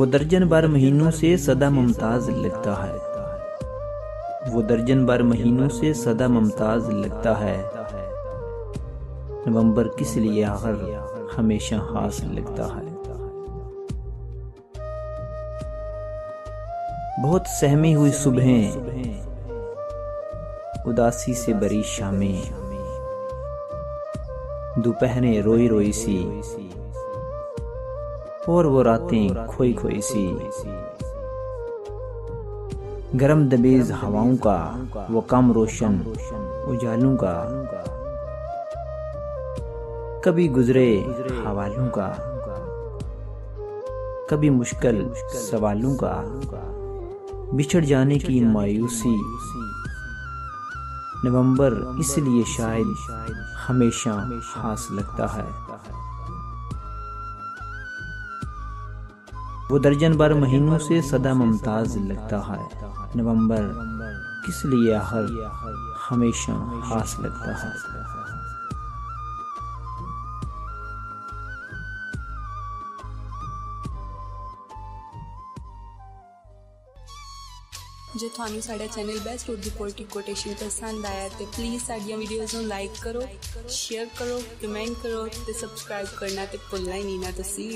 वो दर्जन बार महीनों से सदा मुमताज लगता है। वो दर्जन बार महीनों से सदा मुमताज लगता है। नवंबर किस लिए आखिर हमेशा खास लगता है। बहुत सहमी हुई सुबहें, उदासी से भरी शामें, दोपहरें रोई रोई सी और वो रातें खोई खोई सी। गरम दबेज हवाओं का वो कम रोशन उजालों का, कभी गुजरे हवालों का, कभी मुश्किल सवालों का, बिछड़ जाने की मायूसी। नवंबर इसलिए शायद हमेशा खास लगता है। वो दर्जन बार महीनों से सदा मुमताज लगता है। नवंबर किस लिए आखिर हमेशा खास लगता है। जे थानू साडा channel best of the poetic quotation पसंद आया तो प्लीज़ साडियां वीडियोज़ नूं लाइक करो, शेयर करो, कमेंट करो ते सब्सक्राइब करना ते भुलना ही नहीं ना तुसी।